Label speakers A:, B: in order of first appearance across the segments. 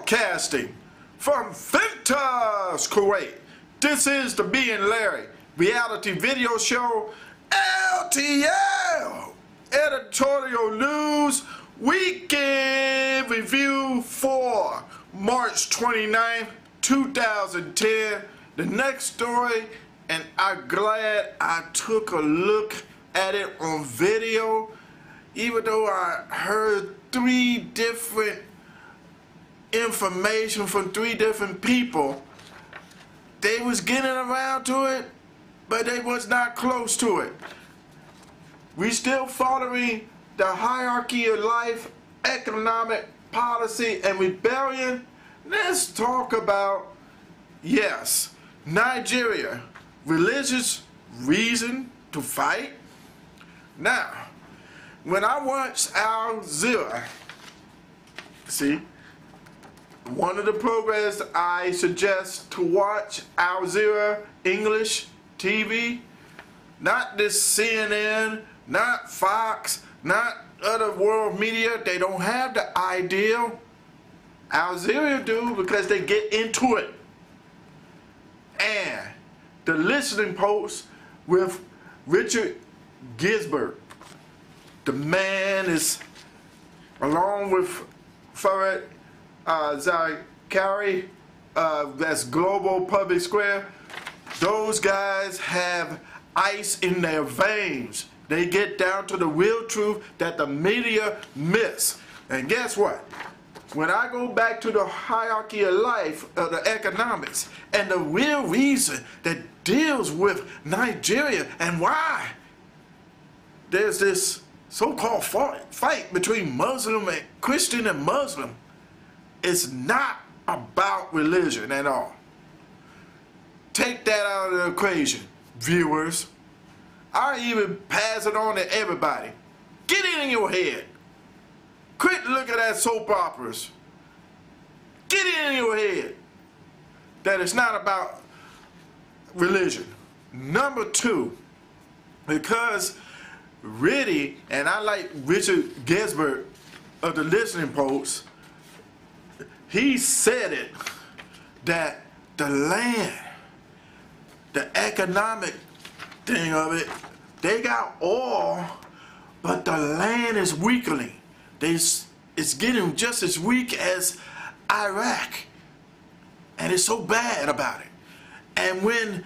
A: Broadcasting from Ventas, Kuwait. This is the Me and Larry reality video show, LTL, Editorial News Weekend Review for March 29th, 2010. The next story, and I'm glad I took a look at it on video, even though I heard three different information from three different people. They was getting around to it, but they was not close to it. We still following the hierarchy of life, economic policy, and rebellion. Let's talk about, yes, Nigeria, religious reason to fight. Now, when I watched Al Jazeera, see, one of the programs I suggest to watch, Al Jazeera English TV, not this CNN, not Fox, not other world media. They don't have the ideal. Al Jazeera do, because they get into it. And the listening post with Richard Gisbert, the man is, along with Farid Zakari, that's Global Public Square. Those guys have ice in their veins. They get down to the real truth that the media miss. And guess what? When I go back to the hierarchy of life, of the economics, and the real reason that deals with Nigeria and why there's this so-called fight between Muslim and Christian and Muslim, it's not about religion at all. Take that out of the equation, viewers. I even pass it on to everybody. Get it in your head. Quit looking at soap operas. Get it in your head that it's not about religion. Number two, because really, and I like Richard Gisbert of the Listening Post, he said it, that the land, the economic thing of it, they got oil, but the land is weakening. It's getting just as weak as Iraq, and it's so bad about it. And when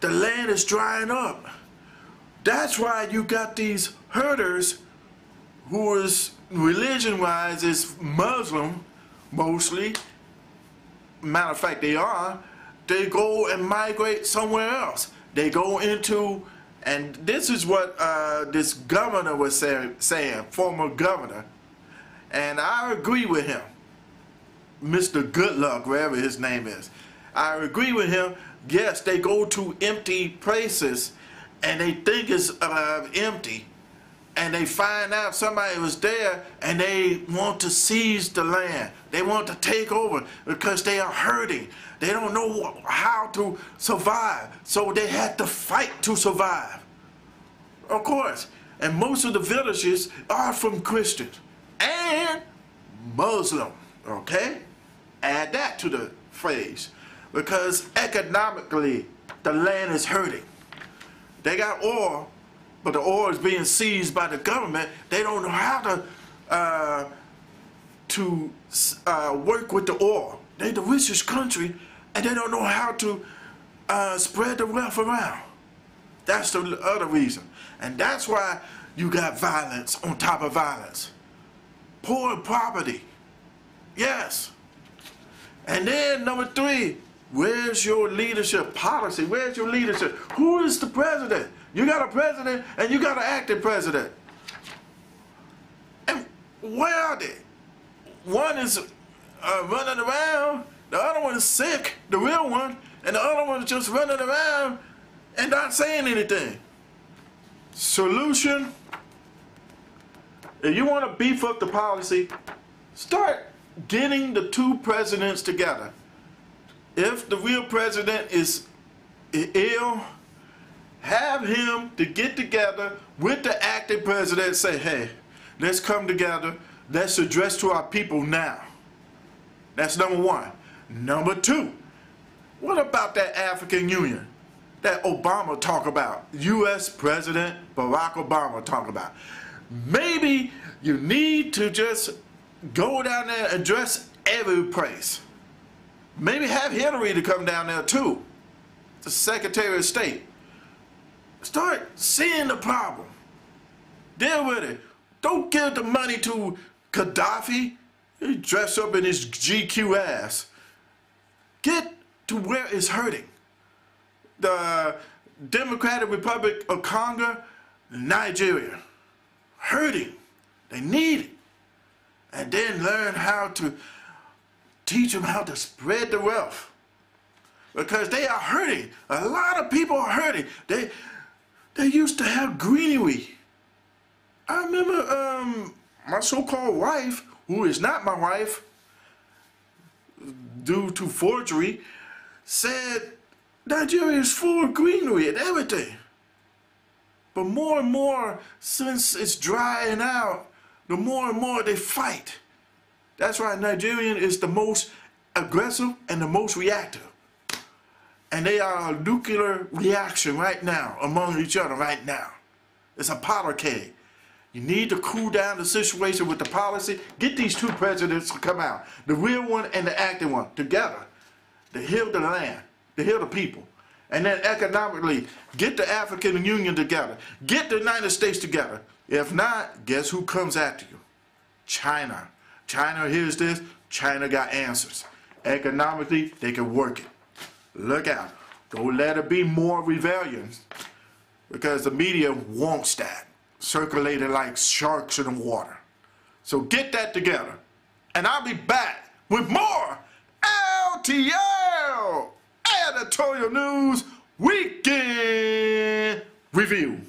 A: the land is drying up, that's why you got these herders who is religion-wise is Muslim, mostly. Matter of fact, they go and migrate somewhere else. They go into, and this is what this governor was saying, former governor, and I agree with him, Mr. Goodluck, wherever his name is. I agree with him. Yes, they go to empty places and they think it's empty, and they find out somebody was there and they want to seize the land. They want to take over because they are hurting. They don't know how to survive, so they have to fight to survive. Of course, and most of the villages are from Christians and Muslim, okay? Add that to the phrase, because economically the land is hurting. They got oil, but the oil is being seized by the government. They don't know how to work with the oil. They're the richest country, and they don't know how to spread the wealth around. That's the other reason. And that's why you got violence on top of violence. Poor property. Yes. And then number three, where's your leadership policy? Where's your leadership? Who is the president? You got a president and you got an acting president. And where are they? One is running around, the other one is sick, the real one, and the other one is just running around and not saying anything. Solution: if you want to beef up the policy, start getting the two presidents together. If the real president is ill, have him to get together with the acting president, say, hey, let's come together, let's address to our people now. That's number one. Number two, what about that African Union that Obama talk about? U.S. President Barack Obama talk about. Maybe you need to just go down there and address every place. Maybe have Hillary to come down there too, the Secretary of State. Start seeing the problem. Deal with it. Don't give the money to Gaddafi. He dress up in his GQ ass. Get to where it's hurting. The Democratic Republic of Congo, Nigeria, hurting. They need it. And then learn how to teach them how to spread the wealth. Because they are hurting. A lot of people are hurting. They used to have greenery. I remember my so-called wife, who is not my wife, due to forgery, said Nigeria is full of greenery and everything. But more and more, since it's drying out, the more and more they fight. That's why Nigerian is the most aggressive and the most reactive. And they are a nuclear reaction right now among each other right now. It's a powder keg. You need to cool down the situation with the policy. Get these two presidents to come out, the real one and the acting one, together to heal the land, to heal the people. And then economically, get the African Union together. Get the United States together. If not, guess who comes after you? China. China hears this. China got answers. Economically, they can work it. Look out. Don't let it be more rebellions, because the media wants that circulated like sharks in the water. So get that together. And I'll be back with more LTL Editorial News Weekend Review.